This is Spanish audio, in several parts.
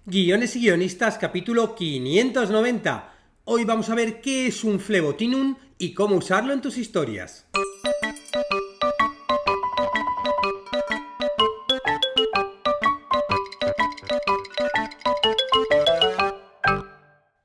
Guiones y guionistas, capítulo 590. Hoy vamos a ver qué es un flebotinum y cómo usarlo en tus historias.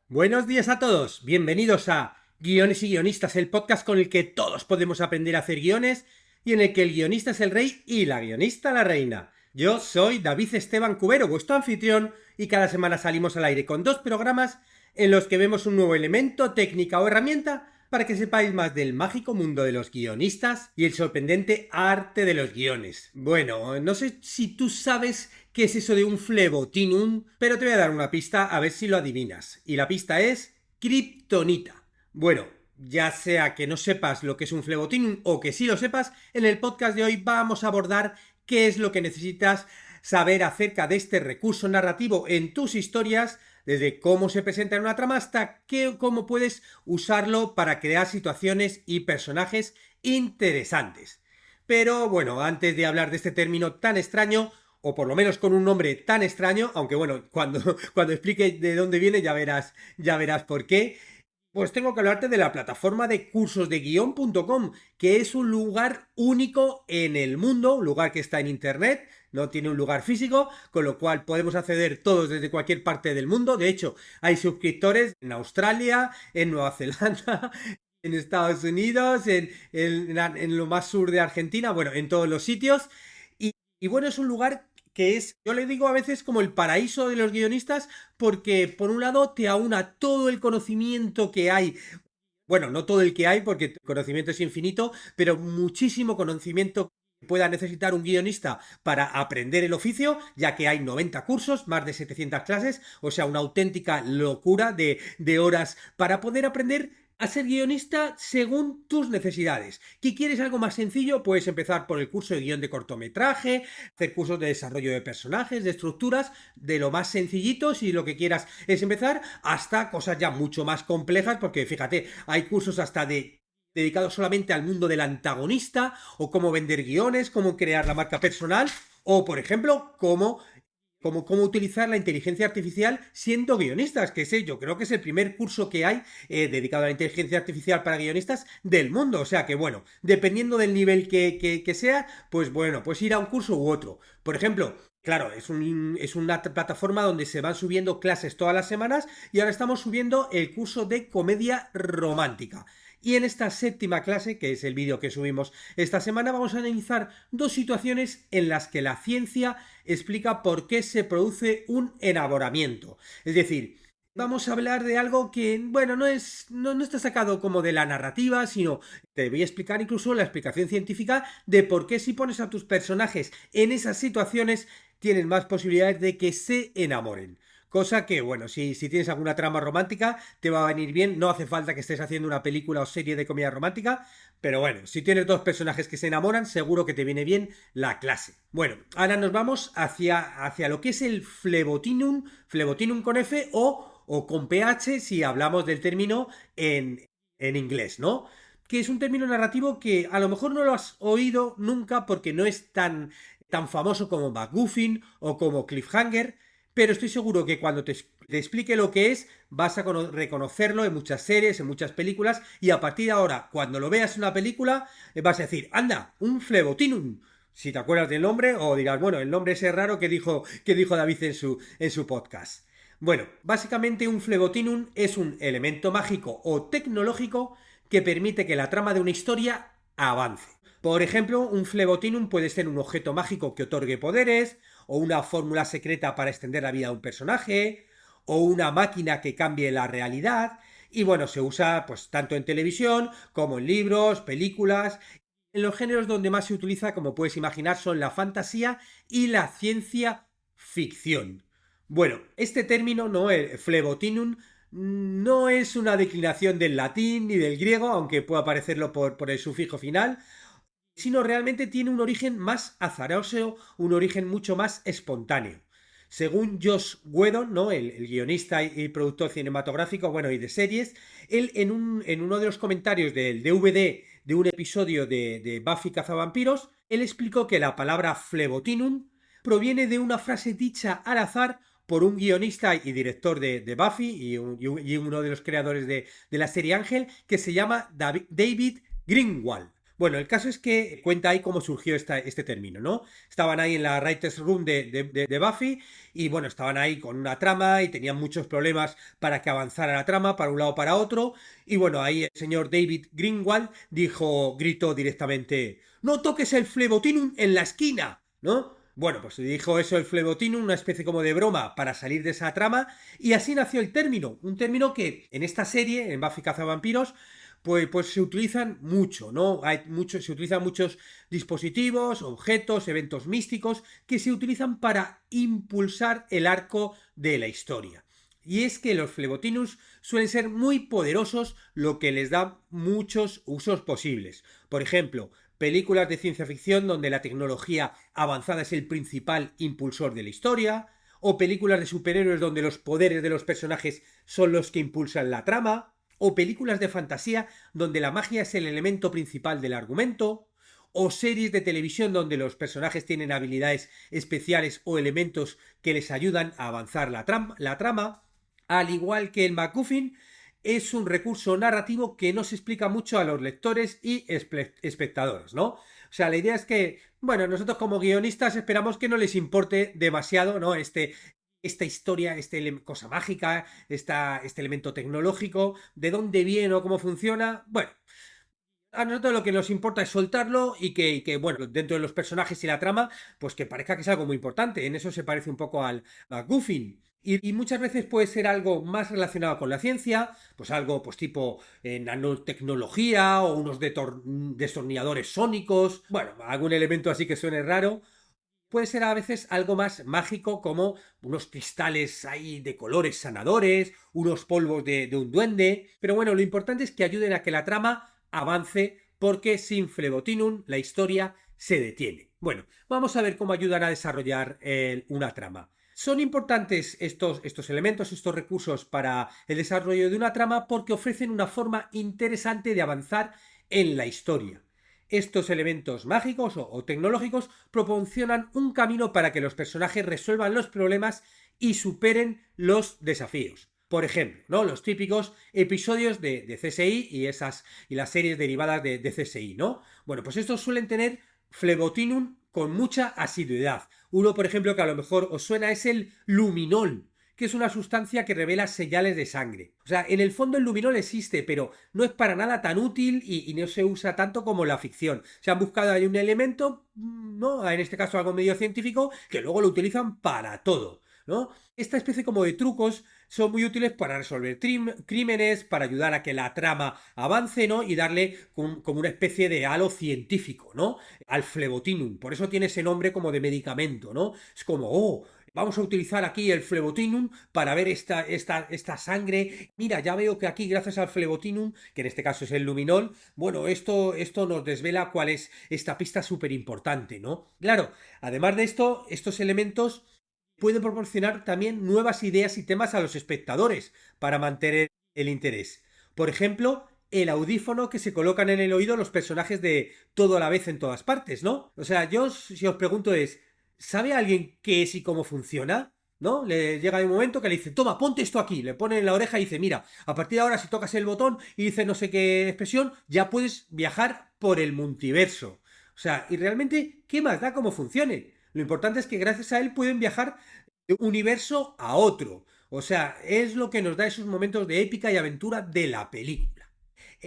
Buenos días a todos, bienvenidos a Guiones y guionistas, el podcast con el que todos podemos aprender a hacer guiones y en el que el guionista es el rey y la guionista la reina. Yo soy David Esteban Cubero, vuestro anfitrión, y cada semana salimos al aire con dos programas en los que vemos un nuevo elemento, técnica o herramienta para que sepáis más del mágico mundo de los guionistas y el sorprendente arte de los guiones. Bueno, no sé si tú sabes qué es eso de un flebotinum, pero te voy a dar una pista a ver si lo adivinas. Y la pista es kriptonita. Bueno, ya sea que no sepas lo que es un flebotinum o que sí lo sepas, en el podcast de hoy vamos a abordar qué es lo que necesitas saber acerca de este recurso narrativo en tus historias, desde cómo se presenta en una trama hasta cómo puedes usarlo para crear situaciones y personajes interesantes. Pero bueno, antes de hablar de este término tan extraño, o por lo menos con un nombre tan extraño, aunque bueno, cuando explique de dónde viene ya verás por qué. Pues tengo que hablarte de la plataforma de cursosdeguion.com, que es un lugar único en el mundo, un lugar que está en internet, no tiene un lugar físico, con lo cual podemos acceder todos desde cualquier parte del mundo. De hecho, hay suscriptores en Australia, en Nueva Zelanda, en Estados Unidos, en lo más sur de Argentina, bueno, en todos los sitios. Y bueno, es un lugar que es, yo le digo a veces como el paraíso de los guionistas, porque por un lado te aúna todo el conocimiento que hay. Bueno, no todo el que hay, porque el conocimiento es infinito, pero muchísimo conocimiento que pueda necesitar un guionista para aprender el oficio, ya que hay 90 cursos, más de 700 clases, o sea, una auténtica locura de horas para poder aprender a ser guionista según tus necesidades. ¿Que quieres algo más sencillo? Puedes empezar por el curso de guión de cortometraje, hacer cursos de desarrollo de personajes, de estructuras, de lo más sencillito, si lo que quieras es empezar, hasta cosas ya mucho más complejas, porque fíjate, hay cursos hasta dedicados solamente al mundo del antagonista, o cómo vender guiones, cómo crear la marca personal, o por ejemplo, cómo utilizar la inteligencia artificial siendo guionistas, que sé, yo creo que es el primer curso que hay dedicado a la inteligencia artificial para guionistas del mundo. O sea que, bueno, dependiendo del nivel que sea, pues bueno, pues ir a un curso u otro. Por ejemplo, claro, es una plataforma donde se van subiendo clases todas las semanas y ahora estamos subiendo el curso de comedia romántica. Y en esta séptima clase, que es el vídeo que subimos esta semana, vamos a analizar dos situaciones en las que la ciencia explica por qué se produce un enamoramiento. Es decir, vamos a hablar de algo que, bueno, no está sacado como de la narrativa, sino te voy a explicar incluso la explicación científica de por qué si pones a tus personajes en esas situaciones tienen más posibilidades de que se enamoren. Cosa que, bueno, si tienes alguna trama romántica, te va a venir bien. No hace falta que estés haciendo una película o serie de comedia romántica. Pero bueno, si tienes dos personajes que se enamoran, seguro que te viene bien la clase. Bueno, ahora nos vamos hacia lo que es el flebotinum, flebotinum con F o con PH si hablamos del término en inglés, ¿no? Que es un término narrativo que a lo mejor no lo has oído nunca porque no es tan famoso como MacGuffin o como Cliffhanger, pero estoy seguro que cuando te explique lo que es, vas a reconocerlo en muchas series, en muchas películas, y a partir de ahora, cuando lo veas en una película, vas a decir, anda, un flebotinum. Si te acuerdas del nombre, o dirás, bueno, el nombre ese raro que dijo David en su podcast. Bueno, básicamente un flebotinum es un elemento mágico o tecnológico que permite que la trama de una historia avance. Por ejemplo, un flebotinum puede ser un objeto mágico que otorgue poderes, o una fórmula secreta para extender la vida de un personaje, o una máquina que cambie la realidad. Y bueno, se usa pues tanto en televisión como en libros, películas. En los géneros donde más se utiliza, como puedes imaginar, son la fantasía y la ciencia ficción. Bueno, este término, ¿no? El flebotinum, no es una declinación del latín ni del griego, aunque pueda parecerlo por el sufijo final, sino realmente tiene un origen más azaroso, un origen mucho más espontáneo. Según Joss Whedon, ¿no? el guionista y productor cinematográfico, bueno, y de series, él en uno de los comentarios del DVD de un episodio de Buffy Cazavampiros, él explicó que la palabra flebotinum proviene de una frase dicha al azar por un guionista y director de Buffy y uno de los creadores de la serie Ángel, que se llama David Greenwald. Bueno, el caso es que cuenta ahí cómo surgió este término, ¿no? Estaban ahí en la Writers Room de Buffy y bueno, estaban ahí con una trama y tenían muchos problemas para que avanzara la trama para un lado o para otro. Y bueno, ahí el señor David Greenwald gritó directamente: ¡No toques el Flebotinum en la esquina! ¿No? Bueno, pues dijo eso el Flebotinum, una especie como de broma para salir de esa trama, y así nació el término, un término que en esta serie, en Buffy Cazavampiros, pues se utilizan mucho, ¿no? Se utilizan muchos dispositivos, objetos, eventos místicos que se utilizan para impulsar el arco de la historia. Y es que los Flebotinus suelen ser muy poderosos, lo que les da muchos usos posibles. Por ejemplo, películas de ciencia ficción donde la tecnología avanzada es el principal impulsor de la historia, o películas de superhéroes donde los poderes de los personajes son los que impulsan la trama, o películas de fantasía donde la magia es el elemento principal del argumento, o series de televisión donde los personajes tienen habilidades especiales o elementos que les ayudan a avanzar la trama, al igual que el MacGuffin. Es un recurso narrativo que no se explica mucho a los lectores y espectadores, ¿no? O sea, la idea es que, bueno, nosotros como guionistas esperamos que no les importe demasiado, ¿no? Esta historia, cosa mágica, este elemento tecnológico, de dónde viene o cómo funciona. Bueno, a nosotros lo que nos importa es soltarlo y que, bueno, dentro de los personajes y la trama, pues que parezca que es algo muy importante. En eso se parece un poco al MacGuffin. Y muchas veces puede ser algo más relacionado con la ciencia, pues algo pues tipo nanotecnología o unos destornilladores sónicos, bueno, algún elemento así que suene raro. Puede ser a veces algo más mágico, como unos cristales ahí de colores sanadores, unos polvos de un duende. Pero bueno, lo importante es que ayuden a que la trama avance, porque sin Flebotinum la historia se detiene. Bueno, vamos a ver cómo ayudan a desarrollar una trama. Son importantes estos elementos, estos recursos para el desarrollo de una trama, porque ofrecen una forma interesante de avanzar en la historia. Estos elementos mágicos o tecnológicos proporcionan un camino para que los personajes resuelvan los problemas y superen los desafíos. Por ejemplo, ¿no? Los típicos episodios de CSI y las series derivadas de CSI, ¿no? Bueno, pues estos suelen tener Flebotinum con mucha asiduidad. Uno, por ejemplo, que a lo mejor os suena es el luminol, que es una sustancia que revela señales de sangre. O sea, en el fondo el luminol existe, pero no es para nada tan útil y no se usa tanto como la ficción. Se han buscado ahí un elemento, ¿no? En este caso algo medio científico, que luego lo utilizan para todo, ¿no? Esta especie como de trucos son muy útiles para resolver crímenes, para ayudar a que la trama avance, ¿no? Y darle como una especie de halo científico, ¿no? Al Flebotinum. Por eso tiene ese nombre como de medicamento, ¿no? Es como, oh, vamos a utilizar aquí el Flebotinum para ver esta sangre. Mira, ya veo que aquí, gracias al Flebotinum, que en este caso es el luminol, bueno, esto nos desvela cuál es esta pista súper importante, ¿no? Claro, además de esto, estos elementos pueden proporcionar también nuevas ideas y temas a los espectadores para mantener el interés. Por ejemplo, el audífono que se colocan en el oído los personajes de Todo a la vez en todas partes, ¿no? O sea, yo si os pregunto es, ¿sabe alguien qué es y cómo funciona? ¿No? Le llega un momento que le dice, toma, ponte esto aquí, le pone en la oreja y dice, mira, a partir de ahora si tocas el botón y dice no sé qué expresión, ya puedes viajar por el multiverso. O sea, y realmente, ¿qué más da cómo funcione? Lo importante es que gracias a él pueden viajar de un universo a otro. O sea, es lo que nos da esos momentos de épica y aventura de la película.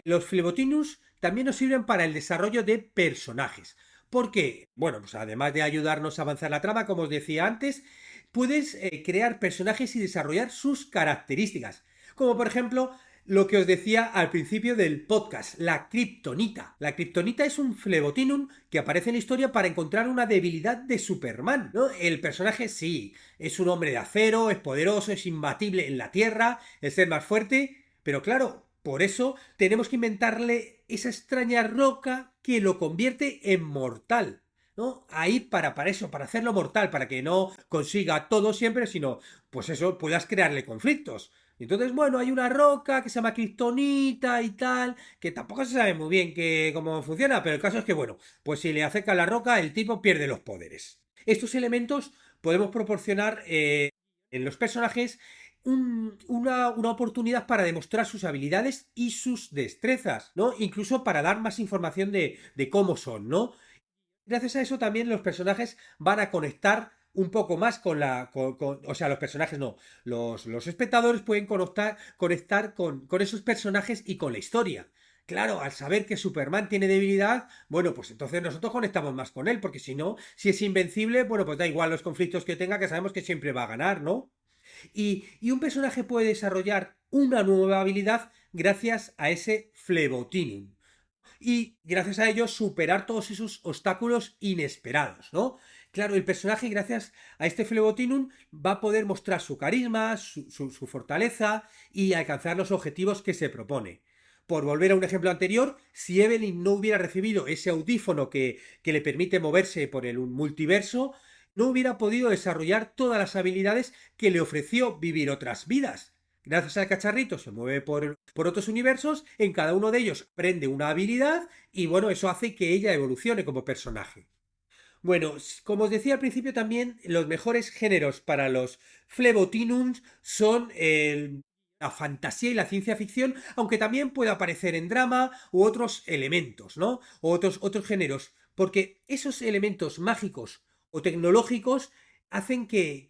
Los Flebotinus también nos sirven para el desarrollo de personajes. Porque, bueno, pues además de ayudarnos a avanzar la trama, como os decía antes, puedes crear personajes y desarrollar sus características. Como por ejemplo, lo que os decía al principio del podcast, la kriptonita. La kriptonita es un Flebotinum que aparece en la historia para encontrar una debilidad de Superman, ¿no? El personaje sí, es un hombre de acero, es poderoso, es imbatible en la Tierra, es el más fuerte, pero claro, por eso tenemos que inventarle esa extraña roca que lo convierte en mortal, ¿no? Ahí para eso, para hacerlo mortal, para que no consiga todo siempre, sino, pues eso, puedas crearle conflictos. Entonces, bueno, hay una roca que se llama kriptonita y tal, que tampoco se sabe muy bien cómo funciona, pero el caso es que, bueno, pues si le acerca la roca, el tipo pierde los poderes. Estos elementos podemos proporcionar en los personajes una oportunidad para demostrar sus habilidades y sus destrezas, ¿no? Incluso para dar más información de cómo son, ¿no? Gracias a eso también los personajes van a conectar un poco más con o sea, los personajes no, los espectadores pueden conectar con esos personajes y con la historia. Claro, al saber que Superman tiene debilidad, bueno, pues entonces nosotros conectamos más con él, porque si no, si es invencible, bueno, pues da igual los conflictos que tenga, que sabemos que siempre va a ganar, ¿no? Y un personaje puede desarrollar una nueva habilidad gracias a ese flebotinum y gracias a ello superar todos esos obstáculos inesperados, ¿no? Claro, el personaje, gracias a este Flebotinum, va a poder mostrar su carisma, su fortaleza y alcanzar los objetivos que se propone. Por volver a un ejemplo anterior, si Evelyn no hubiera recibido ese audífono que le permite moverse por el multiverso, no hubiera podido desarrollar todas las habilidades que le ofreció vivir otras vidas. Gracias al cacharrito se mueve por otros universos, en cada uno de ellos aprende una habilidad y bueno, eso hace que ella evolucione como personaje. Bueno, como os decía al principio también, los mejores géneros para los Flebotinums son la fantasía y la ciencia ficción, aunque también puede aparecer en drama u otros elementos, ¿no? O otros géneros, porque esos elementos mágicos o tecnológicos hacen que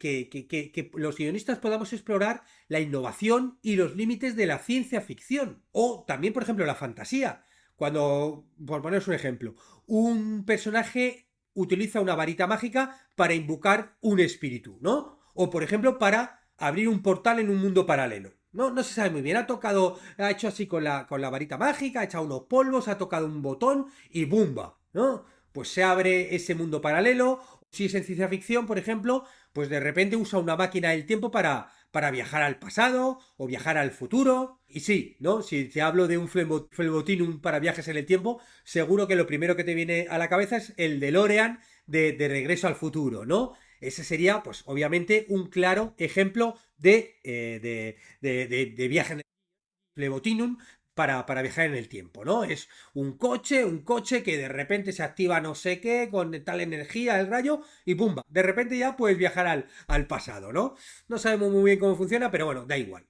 los guionistas podamos explorar la innovación y los límites de la ciencia ficción. O también, por ejemplo, la fantasía. Cuando, por poneros un ejemplo, un personaje utiliza una varita mágica para invocar un espíritu, ¿no? O, por ejemplo, para abrir un portal en un mundo paralelo. No, no se sabe muy bien. Ha hecho así con la varita mágica, ha echado unos polvos, ha tocado un botón y ¡bumba! ¿No? Pues se abre ese mundo paralelo. Si es en ciencia ficción, por ejemplo, pues de repente usa una máquina del tiempo para viajar al pasado o viajar al futuro. Y sí, ¿no? Si te hablo de un flebotinum para viajes en el tiempo, seguro que lo primero que te viene a la cabeza es el DeLorean de Regreso al Futuro, ¿no? Ese sería, pues, obviamente, un claro ejemplo de viaje en el flebotinum para viajar en el tiempo, ¿no? Es un coche que de repente se activa no sé qué, con tal energía, el rayo, y ¡pumba! De repente ya puedes viajar al pasado, ¿no? No sabemos muy bien cómo funciona, pero bueno, da igual.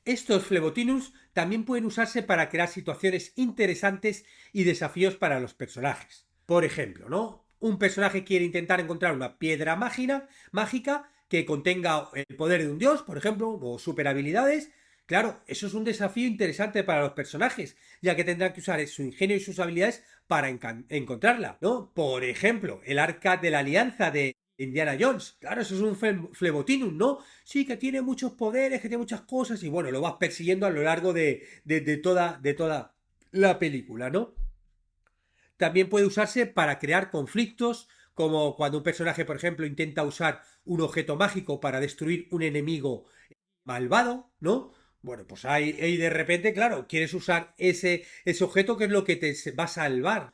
Estos flebotinus también pueden usarse para crear situaciones interesantes y desafíos para los personajes. Por ejemplo, ¿no? Un personaje quiere intentar encontrar una piedra mágica que contenga el poder de un dios, por ejemplo, o super habilidades. Claro, eso es un desafío interesante para los personajes, ya que tendrán que usar su ingenio y sus habilidades para encontrarla, ¿no? Por ejemplo, el arca de la alianza de Indiana Jones. Claro, eso es un flebotinum, ¿no? Sí, que tiene muchos poderes, que tiene muchas cosas, y bueno, lo vas persiguiendo a lo largo de toda la película, ¿no? También puede usarse para crear conflictos, como cuando un personaje, por ejemplo, intenta usar un objeto mágico para destruir un enemigo malvado, ¿no? Bueno, pues ahí de repente, claro, quieres usar ese objeto que es lo que te va a salvar.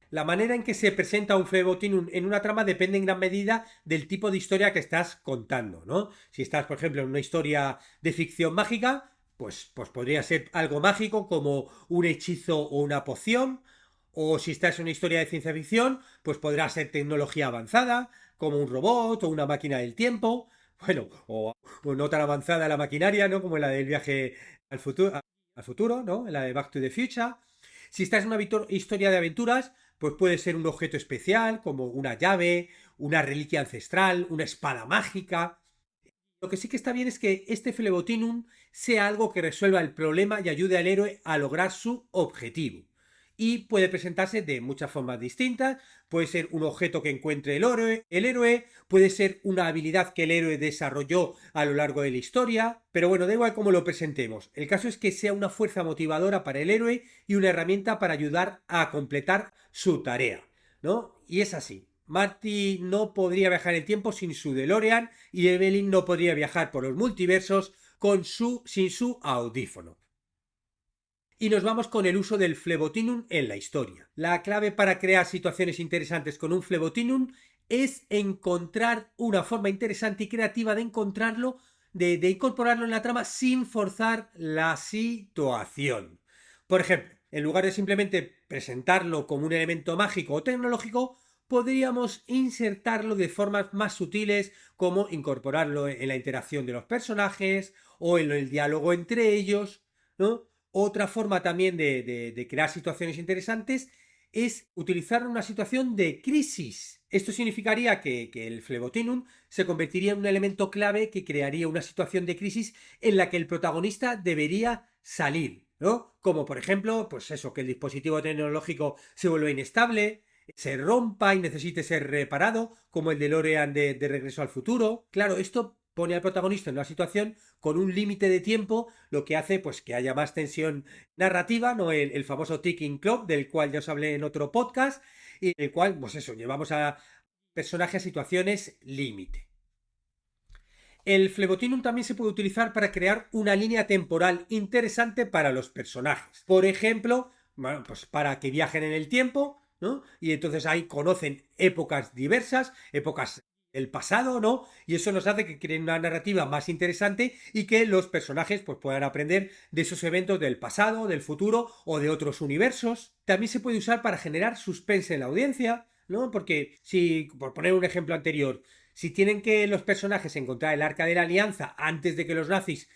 La manera en que se presenta un flebotín en una trama depende en gran medida del tipo de historia que estás contando, ¿no? Si estás, por ejemplo, en una historia de ficción mágica, pues podría ser algo mágico como un hechizo o una poción. O si estás en una historia de ciencia ficción, pues podrá ser tecnología avanzada, como un robot o una máquina del tiempo. Bueno, o no tan avanzada la maquinaria, ¿no? Como la del viaje al futuro, ¿no? La de Back to the Future. Si estás en una historia de aventuras, pues puede ser un objeto especial, como una llave, una reliquia ancestral, una espada mágica. Lo que sí que está bien es que este Flebotinum sea algo que resuelva el problema y ayude al héroe a lograr su objetivo. Y puede presentarse de muchas formas distintas. Puede ser un objeto que encuentre el héroe, puede ser una habilidad que el héroe desarrolló a lo largo de la historia. Pero bueno, da igual cómo lo presentemos. El caso es que sea una fuerza motivadora para el héroe y una herramienta para ayudar a completar su tarea, ¿no? Y es así. Marty no podría viajar en el tiempo sin su DeLorean y Evelyn no podría viajar por los multiversos sin su audífono. Y nos vamos con el uso del flebotinum en la historia. La clave para crear situaciones interesantes con un flebotinum es encontrar una forma interesante y creativa de encontrarlo, de incorporarlo en la trama sin forzar la situación. Por ejemplo, en lugar de simplemente presentarlo como un elemento mágico o tecnológico, podríamos insertarlo de formas más sutiles, como incorporarlo en la interacción de los personajes o en el diálogo entre ellos, ¿no? Otra forma también de crear situaciones interesantes es utilizar una situación de crisis. Esto significaría que el flebotinum se convertiría en un elemento clave que crearía una situación de crisis en la que el protagonista debería salir, ¿no? Como por ejemplo, pues eso, que el dispositivo tecnológico se vuelva inestable, se rompa y necesite ser reparado, como el DeLorean de Regreso al Futuro. Claro, esto pone al protagonista en una situación con un límite de tiempo, lo que hace pues que haya más tensión narrativa, ¿no? El famoso ticking clock, del cual ya os hablé en otro podcast, y el cual, pues eso, llevamos a personajes a situaciones límite. El flebotinum también se puede utilizar para crear una línea temporal interesante para los personajes. Por ejemplo, bueno, pues para que viajen en el tiempo, ¿no? Y entonces ahí conocen épocas diversas, épocas del pasado, ¿no? Y eso nos hace que creen una narrativa más interesante y que los personajes pues puedan aprender de esos eventos del pasado, del futuro o de otros universos. También se puede usar para generar suspense en la audiencia, ¿no? Porque si, por poner un ejemplo anterior, si tienen que los personajes encontrar el Arca de la Alianza antes de que los nazis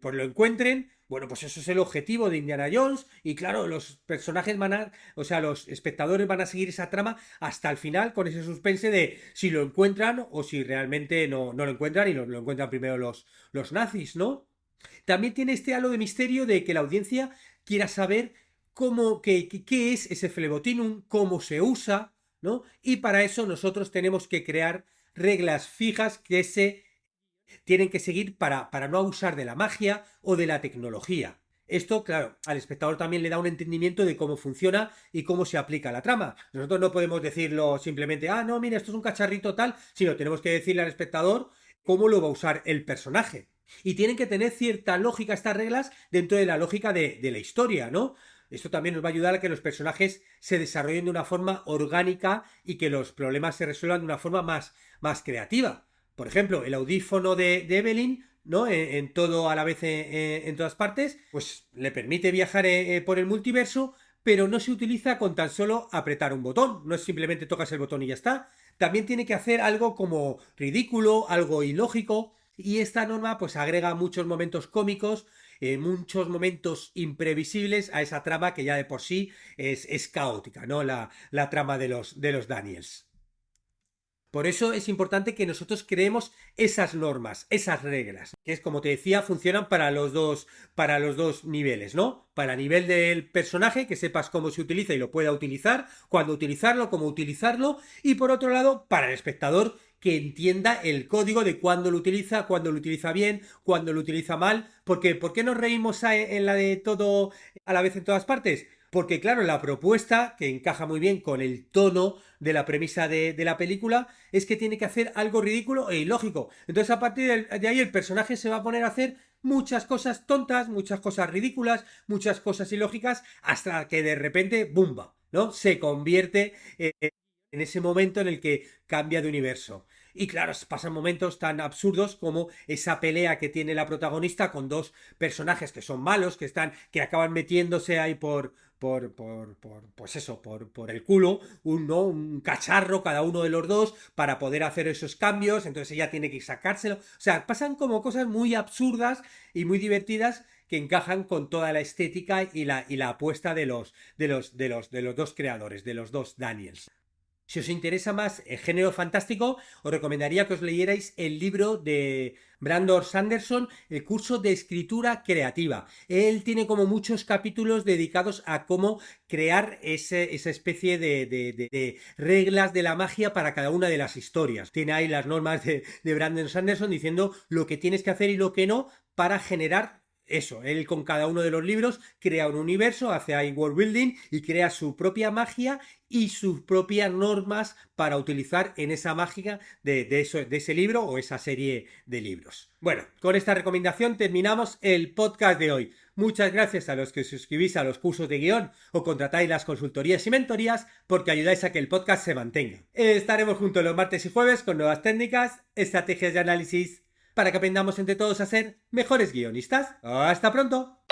pues lo encuentren, bueno, pues eso es el objetivo de Indiana Jones y claro, los personajes o sea, los espectadores van a seguir esa trama hasta el final con ese suspense de si lo encuentran o si realmente no lo encuentran y lo encuentran primero los nazis, ¿no? También tiene este halo de misterio de que la audiencia quiera saber qué es ese flebotinum, cómo se usa, ¿no? Y para eso nosotros tenemos que crear reglas fijas que se tienen que seguir para no abusar de la magia o de la tecnología. Esto, claro, al espectador también le da un entendimiento de cómo funciona y cómo se aplica la trama. Nosotros no podemos decirlo simplemente, no, mira, esto es un cacharrito tal, sino tenemos que decirle al espectador cómo lo va a usar el personaje. Y tienen que tener cierta lógica estas reglas dentro de la lógica de la historia, ¿no? Esto también nos va a ayudar a que los personajes se desarrollen de una forma orgánica y que los problemas se resuelvan de una forma más creativa. Por ejemplo, el audífono de Evelyn, ¿no? En todo a la vez en todas partes, pues le permite viajar por el multiverso, pero no se utiliza con tan solo apretar un botón. No es simplemente tocas el botón y ya está. También tiene que hacer algo como ridículo, algo ilógico, y esta norma pues agrega muchos momentos cómicos, muchos momentos imprevisibles a esa trama que ya de por sí es caótica, ¿no? La trama de los Daniels. Por eso es importante que nosotros creemos esas normas, esas reglas, que es como te decía, funcionan para los dos niveles, ¿no? Para el nivel del personaje, que sepas cómo se utiliza y lo pueda utilizar, cuándo utilizarlo, cómo utilizarlo, y por otro lado, para el espectador, que entienda el código de cuándo lo utiliza bien, cuándo lo utiliza mal, porque ¿por qué nos reímos en la de todo a la vez en todas partes? Porque claro, la propuesta, que encaja muy bien con el tono de la premisa de la película, es que tiene que hacer algo ridículo e ilógico. Entonces a partir de ahí el personaje se va a poner a hacer muchas cosas tontas, muchas cosas ridículas, muchas cosas ilógicas, hasta que de repente, ¡bumba!, ¿no? Se convierte en ese momento en el que cambia de universo. Y claro, pasan momentos tan absurdos como esa pelea que tiene la protagonista con dos personajes que son malos, que acaban metiéndose ahí pues eso, por el culo, un cacharro cada uno de los dos para poder hacer esos cambios, entonces ella tiene que sacárselo. O sea, pasan como cosas muy absurdas y muy divertidas que encajan con toda la estética y la apuesta de los dos creadores, de los dos Daniels. Si os interesa más el género fantástico, os recomendaría que os leyerais el libro de Brandon Sanderson, el curso de escritura creativa. Él tiene como muchos capítulos dedicados a cómo crear esa especie de reglas de la magia para cada una de las historias. Tiene ahí las normas de Brandon Sanderson diciendo lo que tienes que hacer y lo que no para generar eso. Él con cada uno de los libros crea un universo, hace ahí world building y crea su propia magia y sus propias normas para utilizar en esa magia de ese libro o esa serie de libros. Bueno, con esta recomendación terminamos el podcast de hoy. Muchas gracias a los que os suscribís a los cursos de guión o contratáis las consultorías y mentorías porque ayudáis a que el podcast se mantenga. Estaremos juntos los martes y jueves con nuevas técnicas, estrategias de análisis para que aprendamos entre todos a ser mejores guionistas. ¡Hasta pronto!